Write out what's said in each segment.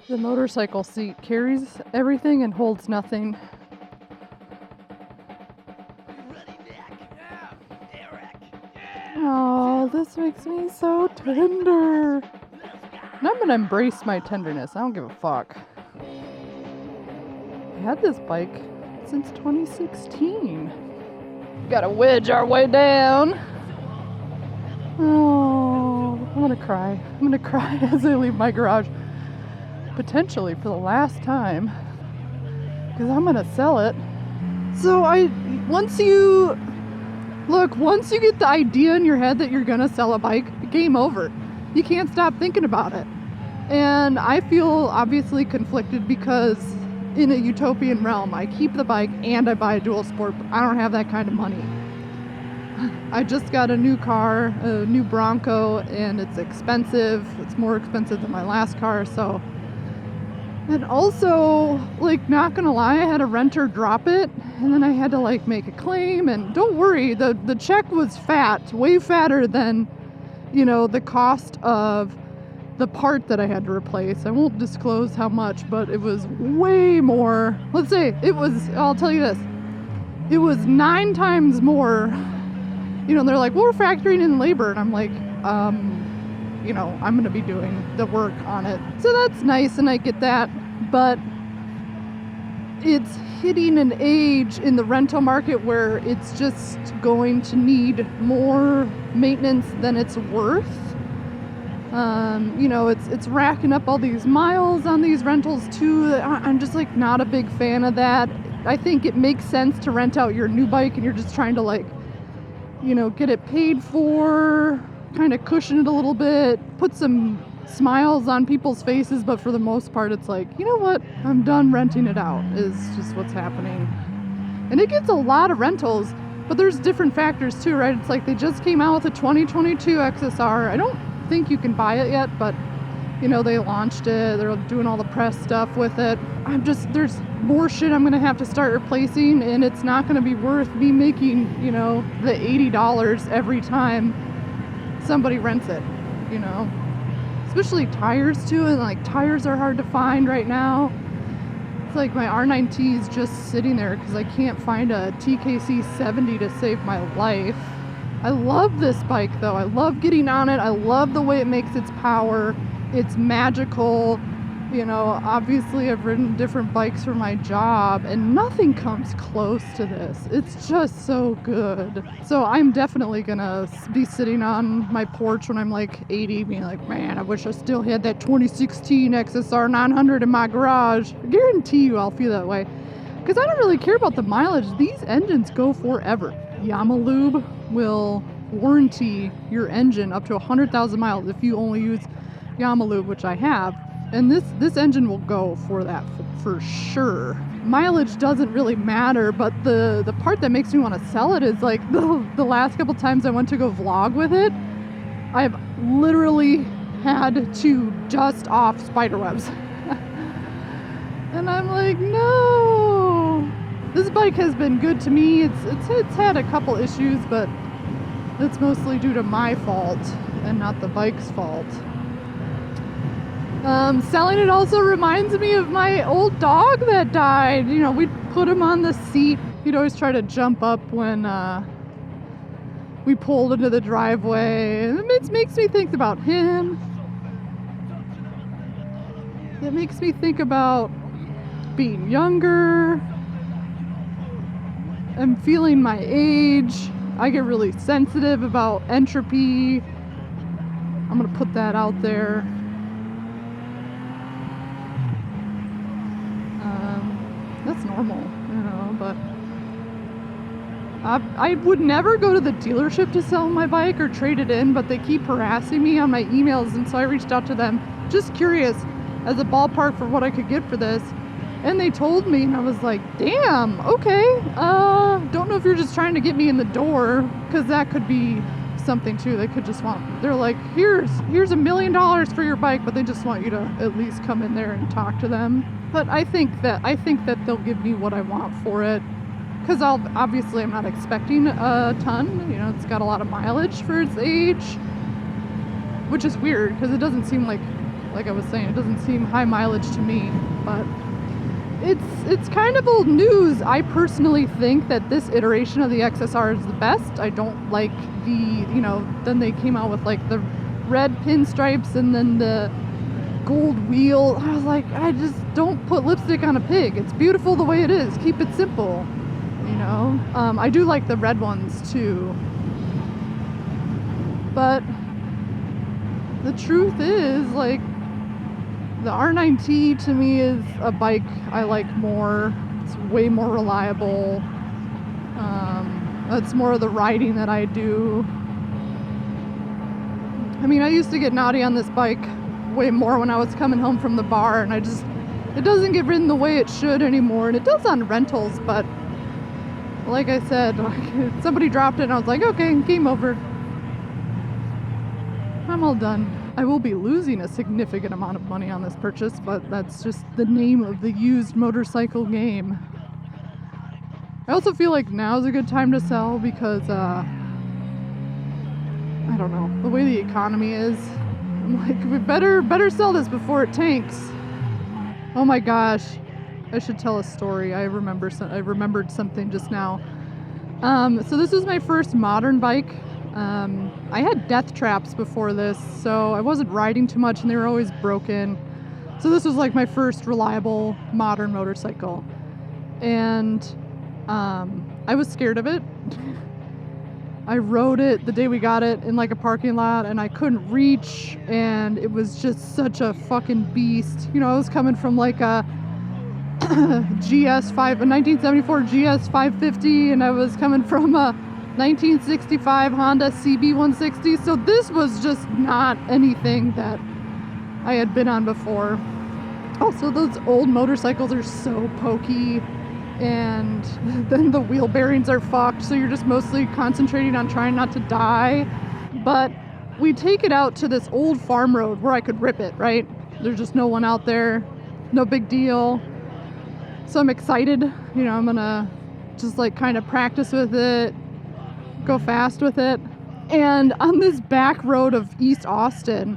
The motorcycle seat carries everything and holds nothing. Oh, this makes me so tender. And I'm gonna embrace my tenderness. I don't give a fuck. I had this bike since 2016. Gotta wedge our way down. Oh, I'm gonna cry. I'm gonna cry as I leave my garage. Potentially for the last time. Because I'm gonna sell it. So once you get the idea in your head that you're gonna sell a bike, game over. You can't stop thinking about it. And I feel obviously conflicted because in a utopian realm, I keep the bike and I buy a dual sport, but I don't have that kind of money. I just got a new car, a new Bronco, and it's expensive. It's more expensive than my last car, so. And also, like, not gonna lie, I had a renter drop it, and then I had to, like, make a claim, and don't worry, the check was fat, way fatter than, the cost of the part that I had to replace. I won't disclose how much, but it was way more. Let's say I'll tell you this, it was 9 times more. They're like, well, we're factoring in labor, and I'm like, I'm going to be doing the work on it. So that's nice, and I get that, but it's hitting an age in the rental market where it's just going to need more maintenance than it's worth. It's racking up all these miles on these rentals too. I'm just like not a big fan of that. I think it makes sense to rent out your new bike and you're just trying to get it paid for, kind of cushion it a little bit, put some smiles on people's faces, but for the most part it's like, you know what, I'm done renting it out, is just what's happening. And it gets a lot of rentals, but there's different factors too, right? It's like they just came out with a 2022 XSR. I don't think you can buy it yet, but they launched it, they're doing all the press stuff with it. There's more shit I'm gonna have to start replacing, and it's not gonna be worth me making, the $80 every time somebody rents it, especially tires too, and like tires are hard to find right now. It's like my R9T is just sitting there because I can't find a TKC 70 to save my life. I love this bike though. I love getting on it. I love the way it makes its power. It's magical. Obviously I've ridden different bikes for my job and nothing comes close to this. It's just so good. So I'm definitely gonna be sitting on my porch when I'm like 80 being like, man, I wish I still had that 2016 XSR900 in my garage. I guarantee you I'll feel that way. Because I don't really care about the mileage. These engines go forever. Yamalube will warranty your engine up to 100,000 miles if you only use Yamalube, which I have. And this engine will go for that for sure. Mileage doesn't really matter, but the part that makes me want to sell it is like the last couple times I went to go vlog with it, I've literally had to dust off spider webs. And I'm like, no. This bike has been good to me. It's had a couple issues, but it's mostly due to my fault and not the bike's fault. Selling it also reminds me of my old dog that died. We'd put him on the seat. He'd always try to jump up when we pulled into the driveway. And it makes me think about him. It makes me think about being younger. I'm feeling my age. I get really sensitive about entropy. I'm gonna put that out there. That's normal, but I would never go to the dealership to sell my bike or trade it in, but they keep harassing me on my emails, and so I reached out to them just curious as a ballpark for what I could get for this, and they told me, and I was like, damn, okay, don't know if you're just trying to get me in the door, because that could be something too. They could just they're like, here's $1 million for your bike, but they just want you to at least come in there and talk to them. But I think that they'll give me what I want for it, because obviously I'm not expecting a ton. It's got a lot of mileage for its age, which is weird because it doesn't seem like like I was saying, it doesn't seem high mileage to me, but it's kind of old news. I personally think that this iteration of the XSR is the best. I don't like then they came out with like the red pinstripes and then the gold wheel. I was like, I just don't put lipstick on a pig. It's beautiful the way it is. Keep it simple, I do like the red ones too. But the truth is, like, the R9T to me is a bike I like more. It's way more reliable. It's more of the riding that I do. I mean, I used to get naughty on this bike way more when I was coming home from the bar, and it doesn't get ridden the way it should anymore, and it does on rentals, but like I said, somebody dropped it and I was like, okay, game over. I'm all done. I will be losing a significant amount of money on this purchase, but that's just the name of the used motorcycle game. I also feel like now's a good time to sell because, I don't know, the way the economy is. I'm like, we better sell this before it tanks. Oh my gosh, I should tell a story. I remembered something just now. So this was my first modern bike. I had death traps before this, so I wasn't riding too much and they were always broken. So this was like my first reliable modern motorcycle. And I was scared of it. I rode it the day we got it in like a parking lot and I couldn't reach, and it was just such a fucking beast. I was coming from like a 1974 GS 550, and I was coming from a 1965 Honda CB160, so this was just not anything that I had been on before. Also, those old motorcycles are so pokey, and then the wheel bearings are fucked, so you're just mostly concentrating on trying not to die. But we take it out to this old farm road where I could rip it, right? There's just no one out there, no big deal. So I'm excited, I'm gonna just like kind of practice with it, go fast with it. And on this back road of East Austin,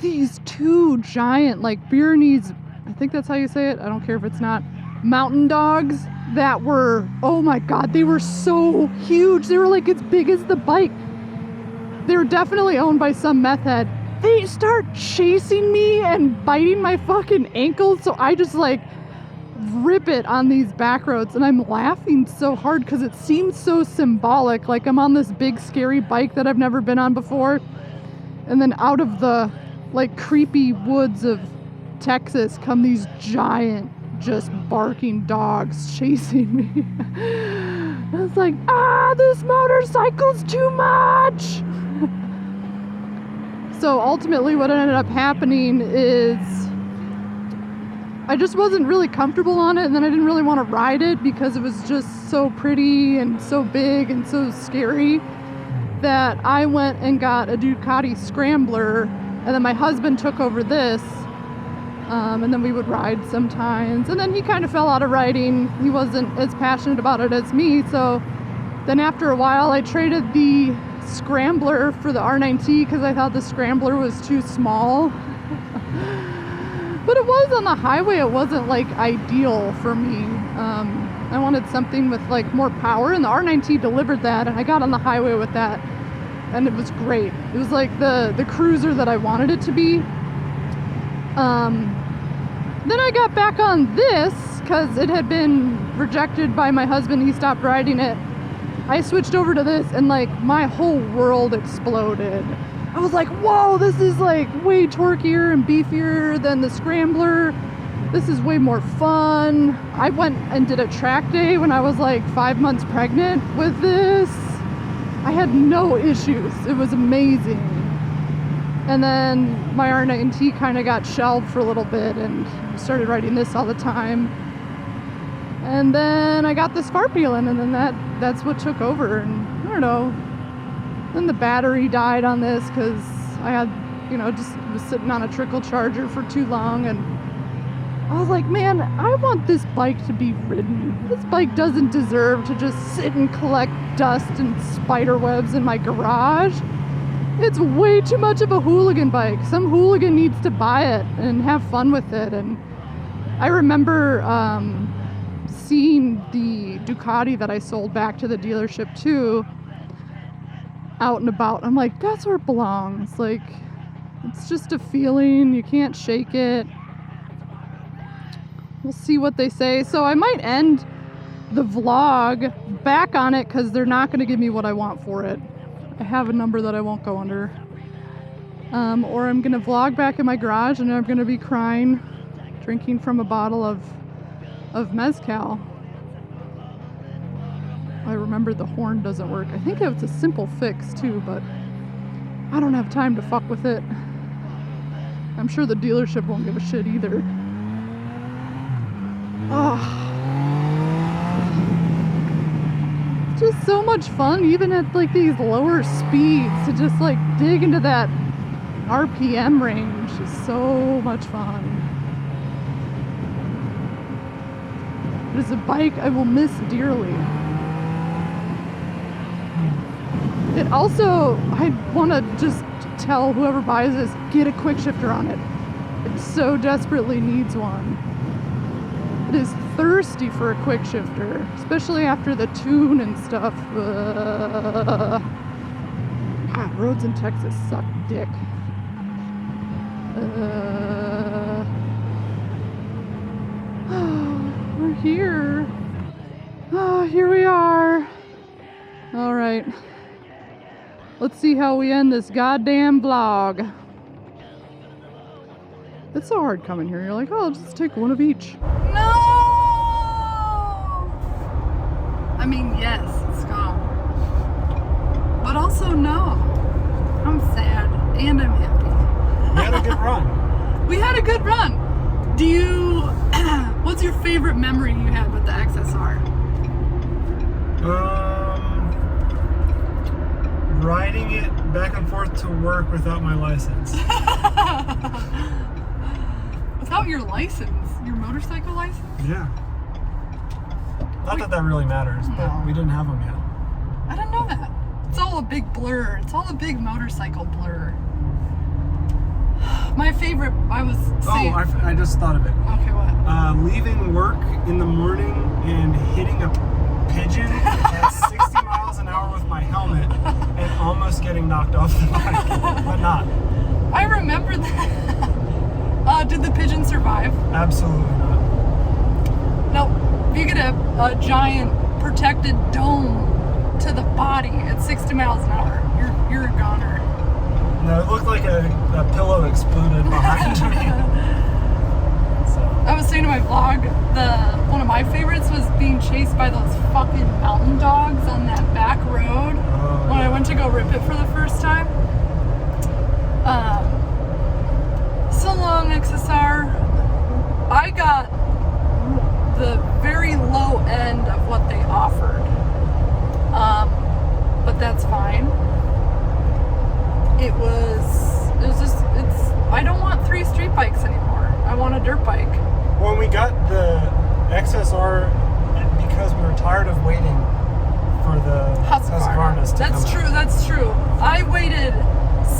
these two giant, like Pyrenees, I think that's how you say it, I don't care if it's not, mountain dogs that were, oh my god, they were so huge. They were like as big as the bike. They were definitely owned by some meth head. They start chasing me and biting my fucking ankles, so I just like rip it on these back roads, and I'm laughing so hard because it seems so symbolic, like I'm on this big scary bike that I've never been on before, and then out of the like creepy woods of Texas come these giant, just barking dogs chasing me. I was like, this motorcycle's too much. So ultimately what ended up happening is I just wasn't really comfortable on it, and then I didn't really want to ride it because it was just so pretty and so big and so scary that I went and got a Ducati Scrambler, and then my husband took over this, and then we would ride sometimes, and then he kind of fell out of riding. He wasn't as passionate about it as me, so then after a while I traded the Scrambler for the R9T because I thought the Scrambler was too small. But it was on the highway, it wasn't like ideal for me. I wanted something with like more power, and the R9T delivered that, and I got on the highway with that, and it was great. It was like the cruiser that I wanted it to be. Then I got back on this because it had been rejected by my husband. He stopped riding it. I switched over to this, and like my whole world exploded. I was like, whoa, this is like way torquier and beefier than the Scrambler. This is way more fun. I went and did a track day when I was like 5 months pregnant with this. I had no issues. It was amazing. And then my R9T kind of got shelved for a little bit, and started riding this all the time. And then I got the Scorpion, and then that's what took over. And I don't know. Then the battery died on this because I had, just was sitting on a trickle charger for too long, and I was like, man, I want this bike to be ridden. This bike doesn't deserve to just sit and collect dust and spider webs in my garage. It's way too much of a hooligan bike. Some hooligan needs to buy it and have fun with it. And I remember seeing the Ducati that I sold back to the dealership too out and about. I'm like, that's where it belongs. Like, it's just a feeling. You can't shake it. We'll see what they say. So I might end the vlog back on it because they're not going to give me what I want for it. I have a number that I won't go under. Or I'm going to vlog back in my garage and I'm going to be crying, drinking from a bottle of mezcal. I remember the horn doesn't work. I think it's a simple fix too, but I don't have time to fuck with it. I'm sure the dealership won't give a shit either. Oh. It's just so much fun, even at like these lower speeds, to just like dig into that RPM range is so much fun. It is a bike I will miss dearly. It also, I want to just tell whoever buys this, get a quick shifter on it. It so desperately needs one. It is thirsty for a quick shifter, especially after the tune and stuff. God, roads in Texas suck dick. We're here. Oh, here we are. All right. Let's see how we end this goddamn vlog. It's so hard coming here. You're like, oh, I'll just take one of each. No! I mean, yes, it's gone. But also, no. I'm sad and I'm happy. We had a good run. We had a good run. Do you... What's your favorite memory you had with the XSR? Riding it back and forth to work without my license. Without your license? Your motorcycle license? Yeah. Not that that really matters, but we didn't have them yet. I didn't know that. It's all a big blur. It's all a big motorcycle blur. My favorite, I was saying... Oh, I just thought of it. Okay, what? Leaving work in the morning and hitting a pigeon at 60 miles an hour with my helmet and almost getting knocked off the bike, but not. I remember that. Did the pigeon survive? Absolutely not. No, if you get a giant protected dome to the body at 60 miles an hour, you're a goner. No, it looked like a pillow exploded behind me. So. I was saying to my vlog, one of my favorites was being chased by those fucking mountain dogs on that back road when I went to go rip it for the first time. So long, XSR. I got the very low end of what they offered, but that's fine. It was just, I don't want 3 street bikes anymore. I want a dirt bike. When we got the XSR, because we were tired of waiting for the Husqvarnas to come out. That's true. I waited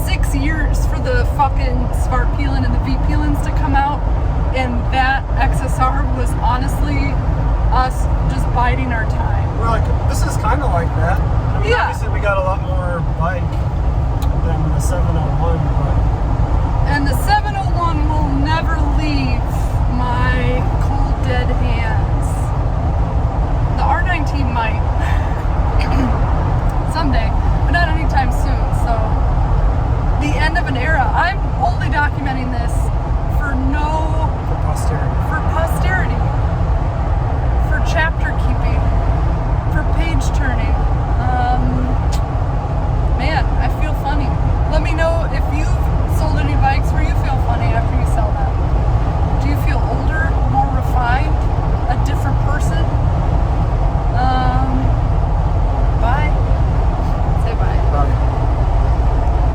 6 years for the fucking Spark Peelin' and the V Peelins to come out, and that XSR was honestly us just biding our time. We're like, this is kind of like that. I mean, yeah. Obviously we got a lot more bike than the 701, but... And the 701 will never leave my cold dead hands. The R19 might someday, but not anytime soon. So the end of an era. I'm only documenting this for posterity, for chapter keeping.